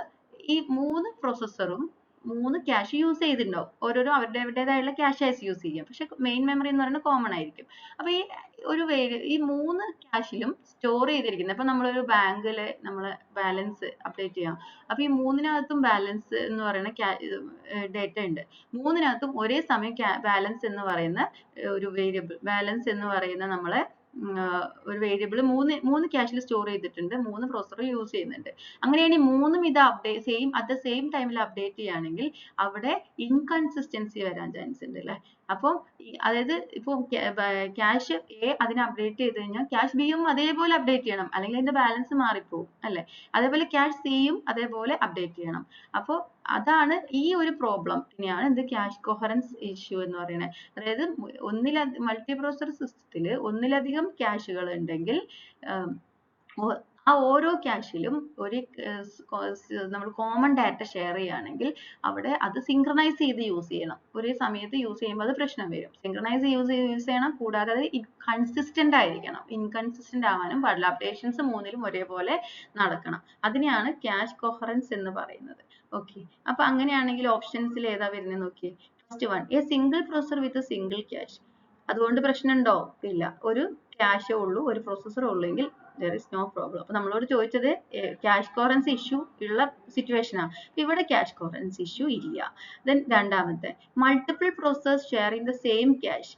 ഈ 3 പ്രോസസറും മൂന്ന് ക്യാഷ് യൂസ് ചെയ്തിട്ടുണ്ടാവും. ഓരോരോ അവരുടേതായുള്ള ക്യാഷ് യൂസ് ചെയ്യും. പക്ഷെ മെയിൻ മെമ്മറി എന്ന് പറയുന്നത് കോമൺ ആയിരിക്കും. അപ്പൊ ഈ മൂന്ന് ക്യാഷിലും സ്റ്റോർ ചെയ്തിരിക്കുന്നത്, അപ്പൊ നമ്മളൊരു ബാങ്കില് നമ്മള് ബാലൻസ് അപ്ഡേറ്റ് ചെയ്യാം. അപ്പൊ ഈ മൂന്നിനകത്തും ബാലൻസ് എന്ന് പറയുന്ന ഡേറ്റ ഉണ്ട്. മൂന്നിനകത്തും ഒരേ സമയം ബാലൻസ് എന്ന് പറയുന്ന ഒരു വേരിയബിൾ, ബാലൻസ് എന്ന് പറയുന്ന നമ്മളെ ഒരു വേരിയബിൾ മൂന്ന് ക്യാഷിൽ സ്റ്റോർ ചെയ്തിട്ടുണ്ട്. മൂന്ന് പ്രോസസർ യൂസ് ചെയ്യുന്നുണ്ട്. അങ്ങനെയാണെങ്കിൽ മൂന്നും ഇത് അറ്റ് ദ സെയിം ടൈമിൽ അപ്ഡേറ്റ് ചെയ്യുകയാണെങ്കിൽ അവിടെ ഇൻകൺസിസ്റ്റൻസി വരാൻ ചാൻസ് ഉണ്ട് അല്ലേ. അപ്പോൾ അതായത് ഇപ്പോൾ ക്യാഷ് എ അതിനെ അപ്ഡേറ്റ് ചെയ്ത് കഴിഞ്ഞാൽ ക്യാഷ് ബിയും അതേപോലെ അപ്ഡേറ്റ് ചെയ്യണം, അല്ലെങ്കിൽ അതിന്റെ ബാലൻസ് മാറിപ്പോകും അല്ലെ. അതേപോലെ ക്യാഷ് സിയും അതേപോലെ അപ്ഡേറ്റ് ചെയ്യണം. അപ്പോൾ അതാണ് ഈ ഒരു പ്രോബ്ലത്തിനെയാണ് എന്ത് ക്യാഷ് കൊഹറൻസ് ഇഷ്യൂ എന്ന് പറയുന്നത്. അതായത് മൾട്ടി പ്രോസസർ സിസ്റ്റത്തിൽ ഒന്നിലധികം ക്യാഷുകൾ ഉണ്ടെങ്കിൽ ആ ഓരോ ക്യാഷിലും ഒരു നമ്മൾ കോമൺ ഡാറ്റ ഷെയർ ചെയ്യുകയാണെങ്കിൽ അവിടെ അത് സിങ്ക്രണൈസ് ചെയ്ത് യൂസ് ചെയ്യണം. ഒരേ സമയത്ത് യൂസ് ചെയ്യുമ്പോൾ അത് പ്രശ്നം വരും. സിങ്ക്രണൈസ് യൂസ് ചെയ്യണം, കൂടാതെ അത് കൺസിസ്റ്റന്റ് ആയിരിക്കണം. ഇൻകൺസിസ്റ്റന്റ് ആവാനും പാടില്ല. അപ്ഡേഷൻസ് മൂന്നിലും ഒരേപോലെ നടക്കണം. അതിനെയാണ് ക്യാഷ് കൊഹറൻസ് എന്ന് പറയുന്നത്. ഓക്കെ, അപ്പൊ അങ്ങനെയാണെങ്കിൽ ഓപ്ഷൻസിൽ ഏതാ വരുന്നത് നോക്കിയേ. First one, A single processor with single cash. അതുകൊണ്ട് പ്രശ്നമുണ്ടോ? ഇല്ല. ഒരു ക്യാഷേ ഉള്ളൂ, ഒരു പ്രോസസ്സർ ഉള്ളെങ്കിൽ there is no problem. അപ്പൊ നമ്മളോട് ചോദിച്ചത് ക്യാഷ് കോഹറൻസ് ഇഷ്യൂ ഉള്ള സിറ്റുവേഷൻ ആണ്. ഇവിടെ ക്യാഷ് കോഹറൻസ് ഇഷ്യൂ ഇല്ല. ദെൻ രണ്ടാമത്തെ, multiple process sharing the same cash.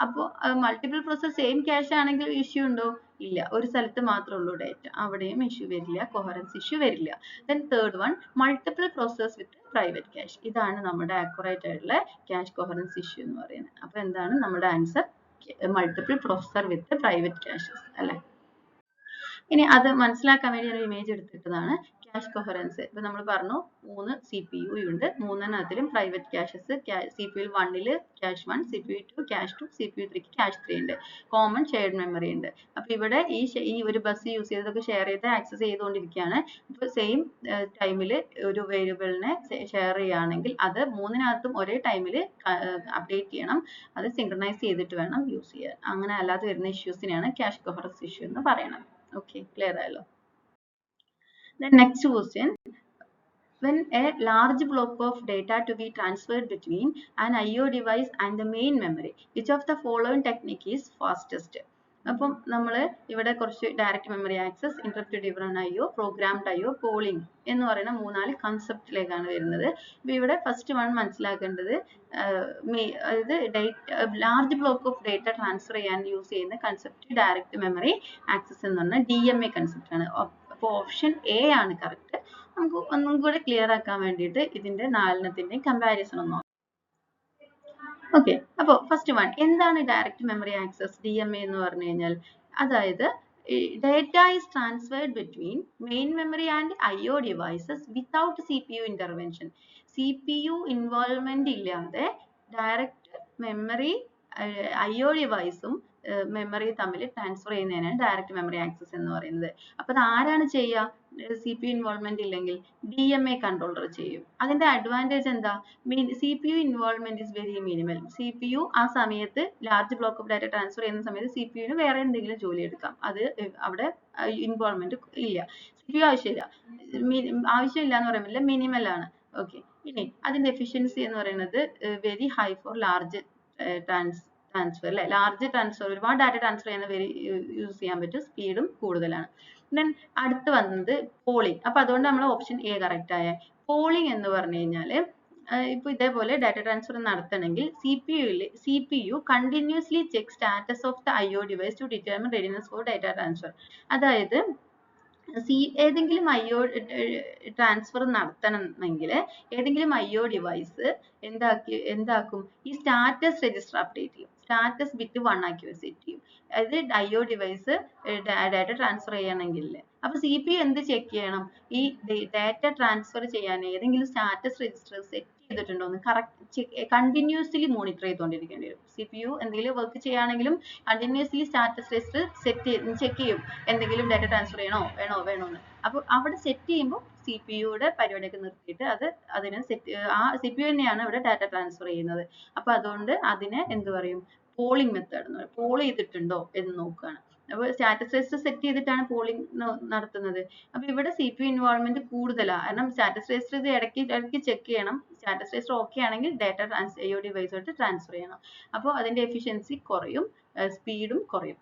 അപ്പോൾ മൾട്ടിപ്പിൾ പ്രോസസ് സെയിം ക്യാഷ് ആണെങ്കിൽ ഇഷ്യൂ ഉണ്ടോ? ഇല്ല. ഒരു സ്ഥലത്ത് മാത്രമേ ഉള്ളൂ ഡേറ്റ, അവിടെയും ഇഷ്യൂ വരില്ല, കൊഹറൻസ് ഇഷ്യൂ വരില്ല. Then third one, multiple process വിത്ത് പ്രൈവറ്റ് ക്യാഷ്. ഇതാണ് നമ്മുടെ ആക്യുറേറ്റ് ആയിട്ടുള്ള ക്യാഷ് കൊഹറൻസ് ഇഷ്യൂ എന്ന് പറയുന്നത്. അപ്പൊ എന്താണ് നമ്മുടെ ആൻസർ? മൾട്ടിപ്പിൾ പ്രോസസർ വിത്ത് പ്രൈവറ്റ് ക്യാഷസ് അല്ലെ. ഇനി അത് മനസ്സിലാക്കാൻ വേണ്ടി ഒരു ഇമേജ് എടുത്തിട്ടതാണ് ക്യാഷ് കൊഹറൻസ്. ഇപ്പൊ നമ്മൾ പറഞ്ഞു 3 CPU ഉണ്ട്, മൂന്നെണ്ണത്തിലും private caches. CPU 1 cache 1, CPU 2 cache 2, CPU 3 cache 3 ഉണ്ട്. കോമൺ ഷെയർഡ് മെമ്മറി ഉണ്ട്. അപ്പൊ ഇവിടെ ഈ ഒരു ബസ് യൂസ് ചെയ്തൊക്കെ ഷെയർ ചെയ്ത് ആക്സസ് ചെയ്തുകൊണ്ടിരിക്കുകയാണ്. ഇപ്പൊ സെയിം ടൈമിൽ ഒരു വേരിയബിളിനെ ഷെയർ ചെയ്യുകയാണെങ്കിൽ അത് മൂന്നിനകത്തും ഒരേ ടൈമിൽ അപ്ഡേറ്റ് ചെയ്യണം. അത് സിങ്ക്രണൈസ് ചെയ്തിട്ട് വേണം യൂസ് ചെയ്യാൻ. അങ്ങനെ അല്ലാതെ വരുന്ന ഇഷ്യൂസിനെയാണ് ക്യാഷ് കൊഹറൻസ് ഇഷ്യൂ എന്ന് പറയുന്നത്. Okay, clear ആയല്ലോ. Then next question, when a large block of data to be transferred between an IO device and the main memory, which of the following technique is fastest? അപ്പം നമ്മൾ ഇവിടെ കുറച്ച് direct memory access, interrupt driven IO, programmed IO, polling എന്ന് പറയുന്ന മൂന്നാല് കൺസെപ്റ്റിലേക്കാണ് വരുന്നത്. അപ്പൊ ഇവിടെ ഫസ്റ്റ് വൺ മനസ്സിലാക്കേണ്ടത്, അതായത് large block of data transfer ചെയ്യാൻ യൂസ് ചെയ്യുന്ന കൺസെപ്റ്റ് ഡയറക്റ്റ് മെമ്മറി ആക്സസ് എന്ന് പറഞ്ഞ DMA കൺസെപ്റ്റ് ആണ്. അപ്പോൾ ഓപ്ഷൻ എ ആണ് കറക്റ്റ്. നമുക്ക് ഒന്നും കൂടെ ക്ലിയർ ആക്കാൻ വേണ്ടിയിട്ട് ഇതിന്റെ നാലെണ്ണത്തിന്റെയും കമ്പാരിസൺ ഒന്ന് നോക്കാം. ഓക്കെ, അപ്പോൾ ഫസ്റ്റ് വൺ, എന്താണ് ഡയറക്റ്റ് മെമ്മറി ആക്സസ് DMA എന്ന് പറഞ്ഞു കഴിഞ്ഞാൽ? അതായത് data is transferred between main memory and IO devices without CPU intervention. CPU involvement ഇല്ലാതെ ഡയറക്റ്റ് മെമ്മറി IO ഡിവൈസും മെമ്മറി തമ്മിൽ ട്രാൻസ്ഫർ ചെയ്യുന്നതിനാണ് ഡയറക്റ്റ് മെമ്മറി ആക്സസ് എന്ന് പറയുന്നത്. അപ്പൊ അത് ആരാണ് ചെയ്യുക? CPU ഇൻവോൾവ്മെന്റ് ഇല്ലെങ്കിൽ DMA കൺട്രോളർ ചെയ്യും. അതിന്റെ അഡ്വാൻറ്റേജ് എന്താ? CPU involvement is very minimal. CPU ആ സമയത്ത് large block of data transfer ചെയ്യുന്ന സമയത്ത് CPU ന് വേറെ എന്തെങ്കിലും ജോലി എടുക്കാം. അത് അവിടെ ഇൻവോൾവ്മെന്റ് ഇല്ല. CPU ആവശ്യമില്ല. ആവശ്യമില്ല എന്ന് പറയുമ്പോൾ മിനിമൽ ആണ്. ഓക്കെ, ഇനി അതിന്റെ എഫിഷ്യൻസി എന്ന് പറയുന്നത് very high for large transfer അല്ലെ. ലാർജ് ട്രാൻസ്ഫർ, ഒരുപാട് ഡാറ്റ ട്രാൻസ്ഫർ ചെയ്യുന്ന യൂസ് ചെയ്യാൻ പറ്റും, സ്പീഡും കൂടുതലാണ്. ദെൻ അടുത്ത് വന്നത് പോളിംഗ്. അപ്പൊ അതുകൊണ്ട് നമ്മൾ ഓപ്ഷൻ എ കറക്റ്റ് ആയ. പോളിംഗ് എന്ന് പറഞ്ഞു കഴിഞ്ഞാൽ ഇപ്പൊ ഇതേപോലെ ഡാറ്റ ട്രാൻസ്ഫർ നടത്തണമെങ്കിൽ CPU continuously check status of the IO device to determine readiness for data transfer. അതായത് ഏതെങ്കിലും IO ട്രാൻസ്ഫർ നടത്തണമെങ്കിൽ ഏതെങ്കിലും IO ഡിവൈസ് എന്താക്കും? ഈ സ്റ്റാറ്റസ് രജിസ്റ്റർ അപ്ഡേറ്റ് ചെയ്യും. സ്റ്റാറ്റസ് ബിറ്റ് 1 ആക്കി സെറ്റ് ചെയ്യും. അതായത് IO ഡിവൈസ് ഡാറ്റ ട്രാൻസ്ഫർ ചെയ്യണമെങ്കിൽ അപ്പൊ CPU എന്ത് ചെക്ക് ചെയ്യണം? ഈ ഡാറ്റ ട്രാൻസ്ഫർ ചെയ്യാൻ ഏതെങ്കിലും സ്റ്റാറ്റസ് രജിസ്റ്റർ സെറ്റ് ചെയ്തിട്ടുണ്ടോ എന്ന് കണ്ടിന്യൂസ്ലി മോണിറ്റർ ചെയ്തുകൊണ്ടിരിക്കേണ്ടി വരും. CPU എന്തെങ്കിലും വർക്ക് ചെയ്യുകയാണെങ്കിലും കണ്ടിന്യൂസ്ലി സ്റ്റാറ്റസ് രജിസ്റ്റർ ചെക്ക് ചെയ്യും. എന്തെങ്കിലും ഡാറ്റ ട്രാൻസ്ഫർ ചെയ്യണോ വേണോന്ന്. അപ്പൊ അവിടെ സെറ്റ് ചെയ്യുമ്പോൾ CPU-യുടെ പരിപാടിയൊക്കെ നിർത്തിയിട്ട് അതിനെ CPU തന്നെയാണ് ഇവിടെ ഡാറ്റ ട്രാൻസ്ഫർ ചെയ്യുന്നത്. അപ്പൊ അതുകൊണ്ട് അതിനെ എന്ത് പറയും? പോളിംഗ് മെത്തേഡ് എന്ന് പറയും. പോൾ ചെയ്തിട്ടുണ്ടോ എന്ന് നോക്കുകയാണ്. അപ്പോൾ സ്റ്റാറ്റസ് രജിസ്റ്റർ സെറ്റ് ചെയ്തിട്ടാണ് പോളിംഗ് നടത്തുന്നത്. അപ്പോൾ ഇവിടെ CPU ഇൻവോൾവ്മെന്റ് കൂടുതലാണ്. കാരണം സ്റ്റാറ്റസ് രജിസ്റ്റർ ഇത് ഇടയ്ക്ക് ചെക്ക് ചെയ്യണം. സ്റ്റാറ്റസ് രജിസ്റ്റർ ഓക്കെ ആണെങ്കിൽ ഡാറ്റ IO ഡിവൈസോട്ട് ട്രാൻസ്ഫർ ചെയ്യണം. അപ്പോൾ അതിന്റെ എഫിഷ്യൻസി കുറയും, സ്പീഡും കുറയും.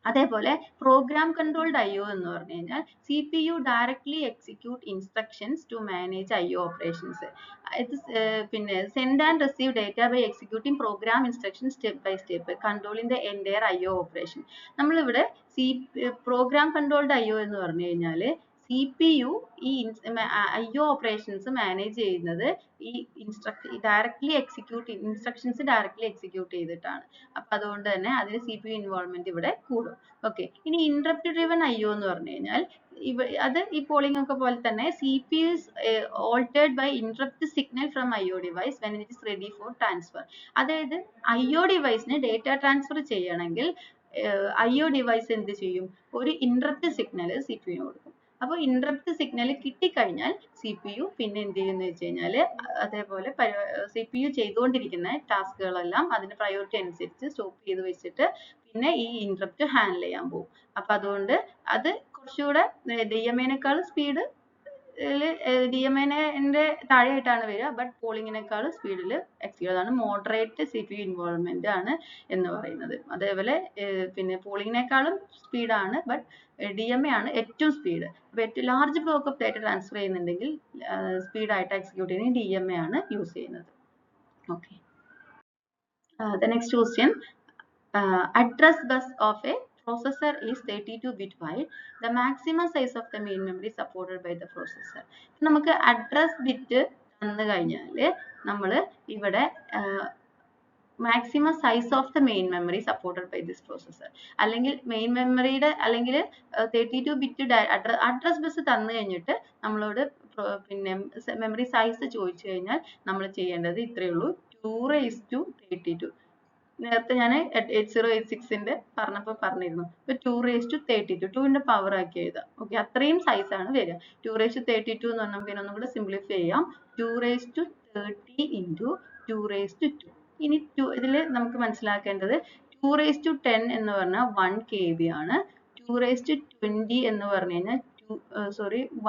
അതേപോലെ പ്രോഗ്രാം കൺട്രോൾഡ് IO എന്ന് പറഞ്ഞു കഴിഞ്ഞാൽ CPU directly execute instructions to manage IO operations. ഇത് പിന്നെ send and receive data by executing program instruction step by step controlling the entire IO operation. നമ്മളിവിടെ പ്രോഗ്രാം കൺട്രോൾഡ് IO എന്ന് പറഞ്ഞു കഴിഞ്ഞാൽ CPU ഈ IO ഓപ്പറേഷൻസ് മാനേജ് ചെയ്യുന്നത് ഈ ഇൻസ്ട്രക്ഷൻസ് ഡയറക്ട്ലി എക്സിക്യൂട്ട് ചെയ്തിട്ടാണ്. അപ്പൊ അതുകൊണ്ട് തന്നെ അതിന് CPU ഇൻവോൾവ്മെന്റ് ഇവിടെ കൂടും. ഓക്കെ, ഇനി ഇന്ററപ്റ്റ് ഡ്രിവൺ IO എന്ന് പറഞ്ഞു കഴിഞ്ഞാൽ അത് ഈ പോളിംഗ് ഒക്കെ പോലെ തന്നെ CPU is altered by interrupt signal from IO device when it is ready for transfer. അതായത് IO ഡിവൈസിന് ഡേറ്റ ട്രാൻസ്ഫർ ചെയ്യണമെങ്കിൽ IO ഡിവൈസ് എന്ത് ചെയ്യും? ഒരു ഇന്ററപ്റ്റ് സിഗ്നൽ CPU ന് കൊടുക്കും. അപ്പോൾ ഇന്ററപ്റ്റ് സിഗ്നൽ കിട്ടിക്കഴിഞ്ഞാൽ CPU പിന്നെ എന്ത് ചെയ്യുമെന്ന് വെച്ച് കഴിഞ്ഞാൽ അതേപോലെ CPU ചെയ്തുകൊണ്ടിരിക്കുന്ന ടാസ്കുകളെല്ലാം അതിന്റെ പ്രയോറിറ്റി അനുസരിച്ച് സ്റ്റോപ്പ് ചെയ്ത് വെച്ചിട്ട് പിന്നെ ഈ ഇന്ററപ്റ്റ് ഹാൻഡിൽ ചെയ്യാൻ പോകും. അപ്പൊ അതുകൊണ്ട് അത് കുറച്ചുകൂടെ DMA-നേക്കാൾ സ്പീഡ് DMA-ന്റെ താഴെയായിട്ടാണ് വരിക. ബട്ട് പോളിംഗിനേക്കാൾ സ്പീഡിൽ എക്സിക്യൂട്ട്. അതാണ് മോഡറേറ്റ് CPU ഇൻവോൾവ്മെന്റ് ആണ് എന്ന് പറയുന്നത്. അതേപോലെ പിന്നെ പോളിംഗിനേക്കാളും സ്പീഡാണ്, ബട്ട് DMA ആണ് ഏറ്റവും സ്പീഡ്. അപ്പോൾ ഏറ്റവും large block of data transfer ചെയ്യുന്നുണ്ടെങ്കിൽ സ്പീഡായിട്ട് എക്സിക്യൂട്ട് ചെയ്യുന്നത് DMA ആണ് യൂസ് ചെയ്യുന്നത്. Okay, the next question, address bus of a processor is 32-bit wide. The maximum size of the main memory supported by the processor. നമുക്ക് അഡ്രസ് ബിറ്റ് തന്നു കഴിഞ്ഞാൽ നമ്മൾ ഇവിടെ maximum size of the main memory supported by this processor അല്ലെങ്കിൽ മെയിൻ മെമ്മറിയുടെ അല്ലെങ്കിൽ 32-bit അഡ്രസ് ബസ് തന്നു കഴിഞ്ഞിട്ട് നമ്മളോട് പിന്നെ മെമ്മറി സൈസ് ചോദിച്ചു കഴിഞ്ഞാൽ നമ്മൾ ചെയ്യേണ്ടത് ഇത്രയേ ഉള്ളൂ, 2:32. നേരത്തെ ഞാൻ 8086-ന്റെ പറഞ്ഞപ്പോൾ പറഞ്ഞിരുന്നു. ഇപ്പൊ 2:32 2ന്റെ പവർ ആക്കി എഴുതാം. ഓക്കെ, അത്രയും സൈസ് ആണ് വരിക. 2:32 എന്ന് പറഞ്ഞാൽ നമുക്ക് ഒന്നും കൂടെ സിംപ്ലിഫൈ ചെയ്യാം. 2:30 into 2:2. ഇനി ഇതിൽ നമുക്ക് മനസ്സിലാക്കേണ്ടത് 2:10 എന്ന് പറഞ്ഞാൽ 1 KB ആണ്. 2:20 എന്ന് പറഞ്ഞു കഴിഞ്ഞാൽ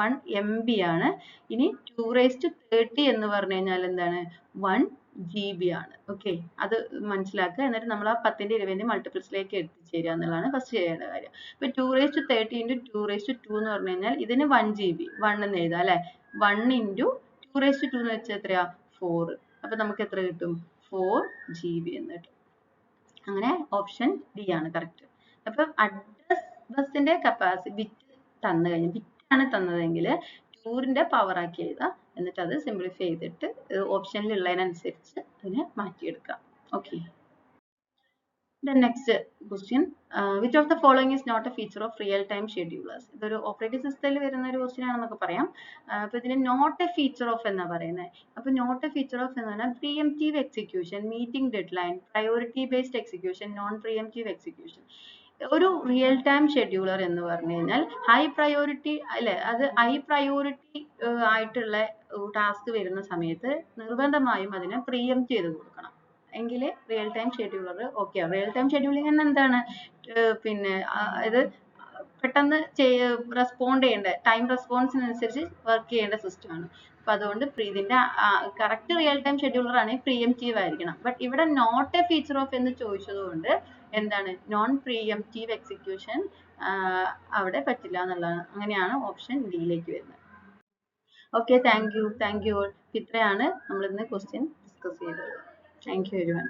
1 MB ആണ്. ഇനി 2:30 എന്ന് പറഞ്ഞു കഴിഞ്ഞാൽ എന്താണ്? 1 GB ആണ്. ഓക്കെ, അത് മനസ്സിലാക്കുക. എന്നിട്ട് നമ്മൾ ആ 10ന്റെ 20ന്റെ മൾട്ടിപ്പിൾസിലേക്ക് എത്തിച്ചേരുക എന്നുള്ളതാണ് ഫസ്റ്റ് ചെയ്യേണ്ട കാര്യം. ഇപ്പൊ 2:30 into 2:2 എന്ന് പറഞ്ഞു കഴിഞ്ഞാൽ ഇതിന് 1 GB 1 എന്ന് എഴുതാം അല്ലെ. 1 into 2:2 എന്ന് വെച്ചാൽ എത്രയാ? 4. അപ്പൊ നമുക്ക് എത്ര കിട്ടും? 4 GB എന്ന് കിട്ടും. അങ്ങനെ ഓപ്ഷൻ ഡി ആണ് കറക്റ്റ്. അപ്പൊ അഡ്രസ് ബസിന്റെ കപ്പാസിറ്റി ബിറ്റ് തന്നു കഴിഞ്ഞാൽ, ബിറ്റ് ആണ് തന്നതെങ്കിൽ 2ന്റെ പവർ ആക്കി എഴുതാം. എന്നിട്ട് അത് സിംപ്ലിഫൈ ചെയ്തിട്ട് ഓപ്ഷനിൽ ഉള്ളതിനനുസരിച്ച് അതിനെ മാറ്റിയെടുക്കാം. Okay, the next question, which of the following is not a feature of real time schedulers? ഇതൊരു ഓപ്പറേറ്റിംഗ് സിസ്റ്റത്തിൽ വരുന്ന ഒരു ക്വസ്റ്റ്യൻ ആണെന്നൊക്കെ പറയാം. അപ്പൊ ഇതിന് നോട്ട് എ ഫീച്ചർ ഓഫ് എന്നാ പറയുന്നത്. അപ്പൊ നോട്ട് എ ഫീച്ചർ ഓഫ് എന്ന് പറഞ്ഞാൽ pre-emptive execution, meeting deadline, priority based execution, non pre-emptive execution. ഒരു റിയൽ ടൈം ഷെഡ്യൂളർ എന്ന് പറഞ്ഞു കഴിഞ്ഞാൽ ഹൈ പ്രയോറിറ്റി അല്ലെ, അത് ഹൈ പ്രയോറിറ്റി ആയിട്ടുള്ള ടാസ്ക് വരുന്ന സമയത്ത് നിർബന്ധമായും അതിനെ പ്രീഎംപ്റ്റ് ചെയ്ത് കൊടുക്കണം. എങ്കിൽ real time scheduler okay. Real time scheduling എന്ന് എന്താണ്? പിന്നെ ഇത് പെട്ടെന്ന് റെസ്പോണ്ട് ചെയ്യേണ്ട ടൈം റെസ്പോൺസിനനുസരിച്ച് വർക്ക് ചെയ്യേണ്ട സിസ്റ്റം ആണ്. അപ്പൊ അതുകൊണ്ട് ഇതിന്റെ കറക്റ്റ് റിയൽ ടൈം ഷെഡ്യൂളർ ആണെങ്കിൽ പ്രീഎംപ്റ്റീവ് ആയിരിക്കണം. ബട്ട് ഇവിടെ നോട്ട് എ ഫീച്ചർ ഓഫ് എന്ന് ചോദിച്ചതുകൊണ്ട് എന്താണ്? നോൺ പ്രീഎംപ്റ്റീവ് എക്സിക്യൂഷൻ അവിടെ പറ്റില്ല എന്നുള്ളതാണ്. അങ്ങനെയാണ് ഓപ്ഷൻ ഡിയിലേക്ക് വരുന്നത്. Okay, thank you. ഇത്രയാണ് നമ്മൾ ഇന്ന് ക്വസ്റ്റ്യൻ ഡിസ്കസ് ചെയ്തത്. Thank you everyone.